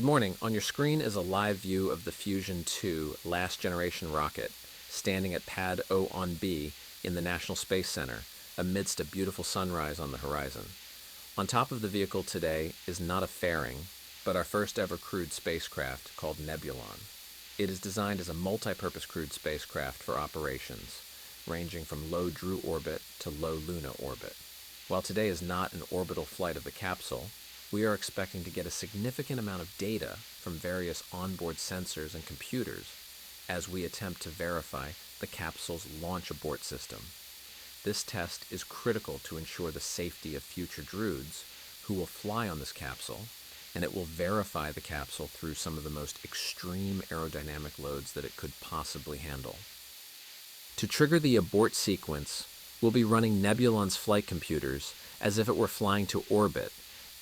Good morning. On your screen is a live view of the Fusion 2 last generation rocket standing at Pad O on B in the National Space Center amidst a beautiful sunrise on the horizon. On top of the vehicle today is not a fairing, but our first ever crewed spacecraft called Nebulon. It is designed as a multi-purpose crewed spacecraft for operations, ranging from low Drew orbit to low Luna orbit. While today is not an orbital flight of the capsule, we are expecting to get a significant amount of data from various onboard sensors and computers as we attempt to verify the capsule's launch abort system. This test is critical to ensure the safety of future Druids who will fly on this capsule, and it will verify the capsule through some of the most extreme aerodynamic loads that it could possibly handle. To trigger the abort sequence, we'll be running Nebulon's flight computers as if it were flying to orbit,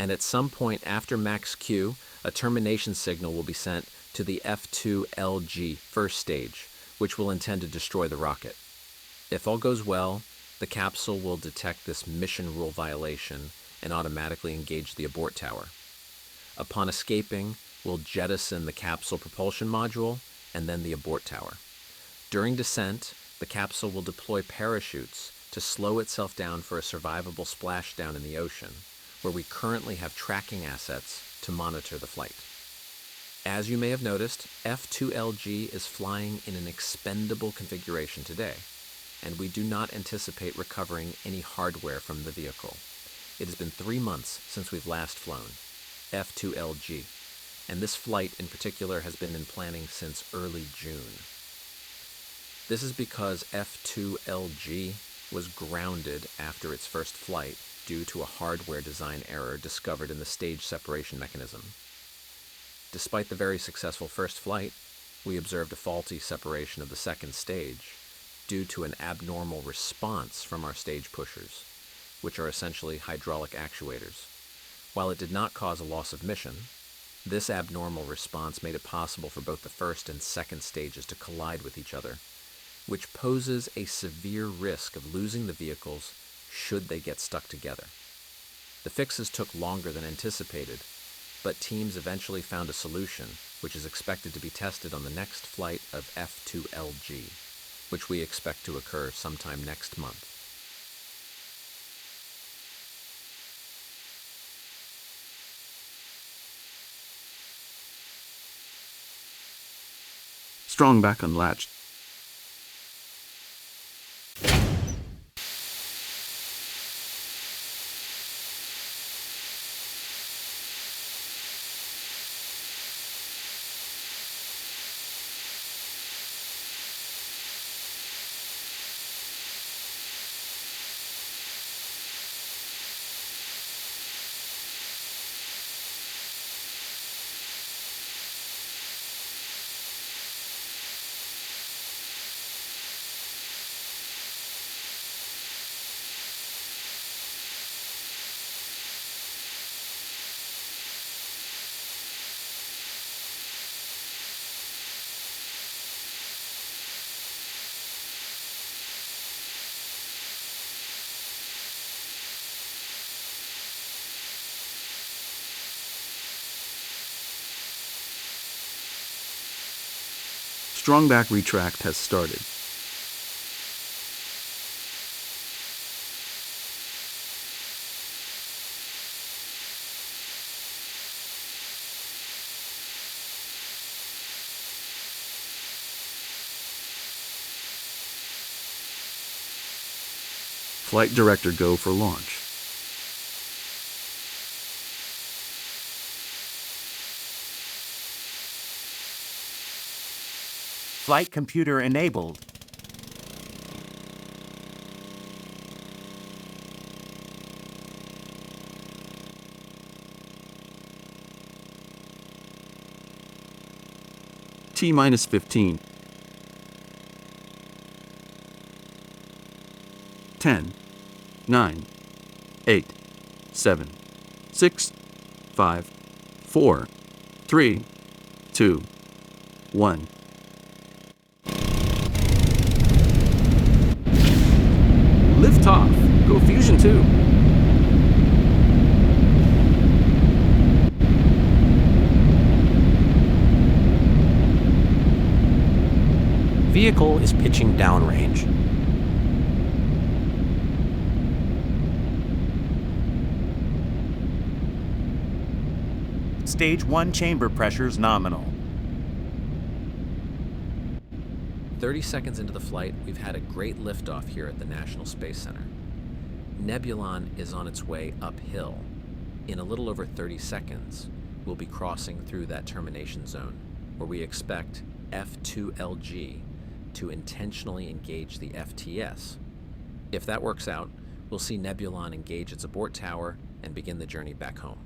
and at some point after max Q, a termination signal will be sent to the F2LG first stage, which will intend to destroy the rocket. If all goes well, the capsule will detect this mission rule violation and automatically engage the abort tower. Upon escaping, we'll jettison the capsule propulsion module and then the abort tower. During descent, the capsule will deploy parachutes to slow itself down for a survivable splashdown in the ocean, where we currently have tracking assets to monitor the flight. As you may have noticed, F2LG is flying in an expendable configuration today, and we do not anticipate recovering any hardware from the vehicle. It has been 3 months since we've last flown F2LG, and this flight in particular has been in planning since early June. This is because F2LG was grounded after its first flight due to a hardware design error discovered in the stage separation mechanism. Despite the very successful first flight, we observed a faulty separation of the second stage due to an abnormal response from our stage pushers, which are essentially hydraulic actuators. While it did not cause a loss of mission, this abnormal response made it possible for both the first and second stages to collide with each other, which poses a severe risk of losing the vehicles should they get stuck together. The fixes took longer than anticipated, but teams eventually found a solution, which is expected to be tested on the next flight of F2LG, which we expect to occur sometime next month. Strong back unlatched. Strong back retract has started. Flight director go for launch. Flight computer enabled. T-minus 15. 10, 9, 8, 7, 6, 5, 4, 3, 2, 1. Liftoff. Go Fusion 2. vehicle is pitching downrange. Stage 1 chamber pressures nominal. 30 seconds into the flight, we've had a great liftoff here at the National Space Center. Nebulon is on its way uphill. In a little over 30 seconds, we'll be crossing through that termination zone, where we expect F2LG to intentionally engage the FTS. If that works out, we'll see Nebulon engage its abort tower and begin the journey back home.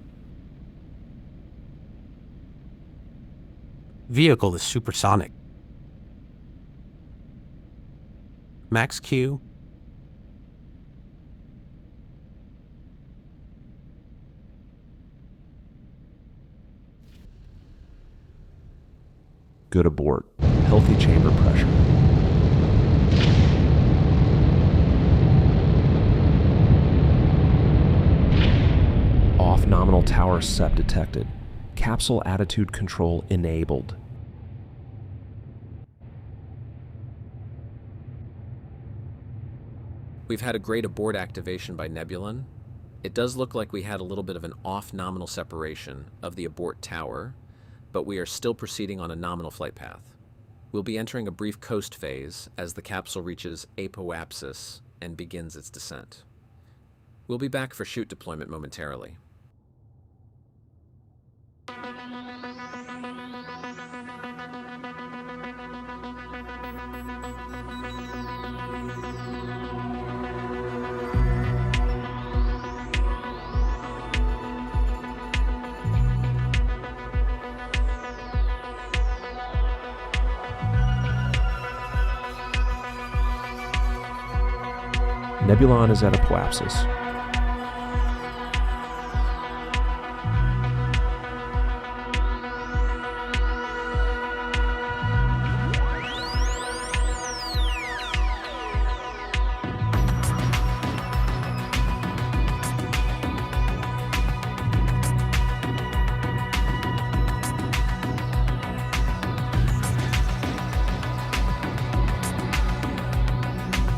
Vehicle is supersonic. Max Q. Good abort. Healthy chamber pressure. Off nominal tower SEP detected. Capsule attitude control enabled. We've had a great abort activation by Nebulon. It does look like we had a little bit of an off nominal separation of the abort tower, but we are still proceeding on a nominal flight path. We'll be entering a brief coast phase as the capsule reaches apoapsis and begins its descent. We'll be back for chute deployment momentarily. Nebulon is at apoapsis.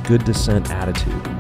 Good descent attitude.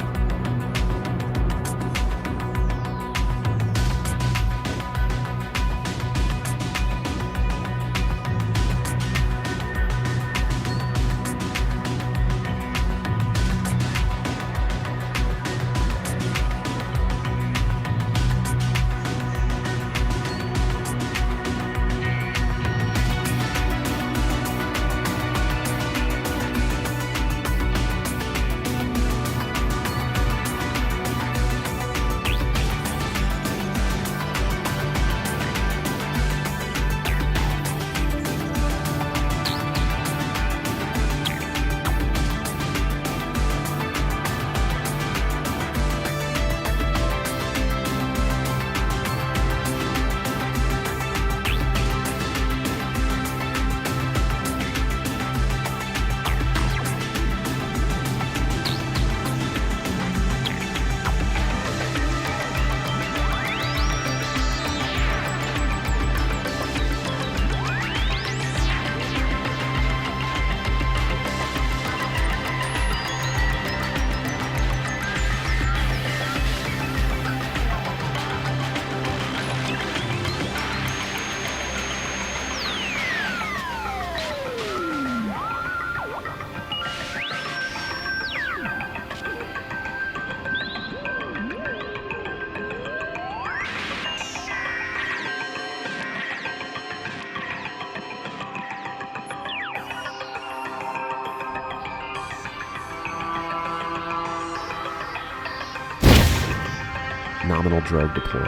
Nominal drug deploy.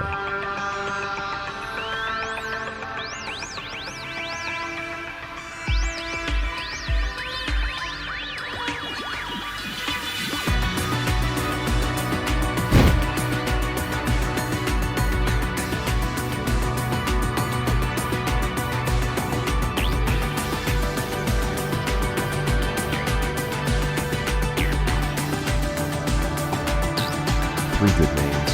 Three good names.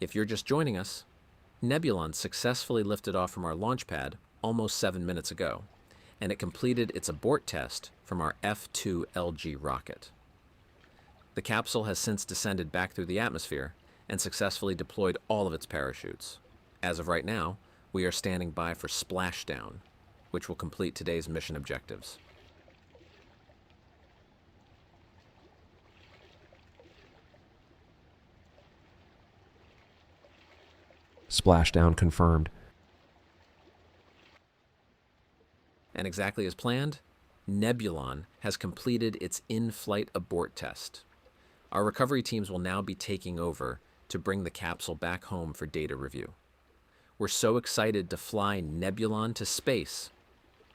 If you're just joining us, Nebulon successfully lifted off from our launch pad almost 7 minutes ago, and it completed its abort test from our F2LG rocket. The capsule has since descended back through the atmosphere and successfully deployed all of its parachutes. As of right now, we are standing by for Splashdown, which will complete today's mission objectives. Splashdown confirmed. And exactly as planned, Nebulon has completed its in-flight abort test. Our recovery teams will now be taking over to bring the capsule back home for data review. We're so excited to fly Nebulon to space.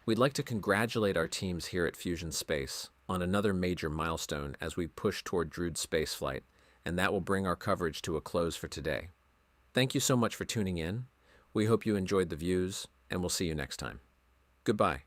We'd like to congratulate our teams here at Fusion Space on another major milestone as we push toward Druid spaceflight, and that will bring our coverage to a close for today. Thank you so much for tuning in. We hope you enjoyed the views, and we'll see you next time. Goodbye.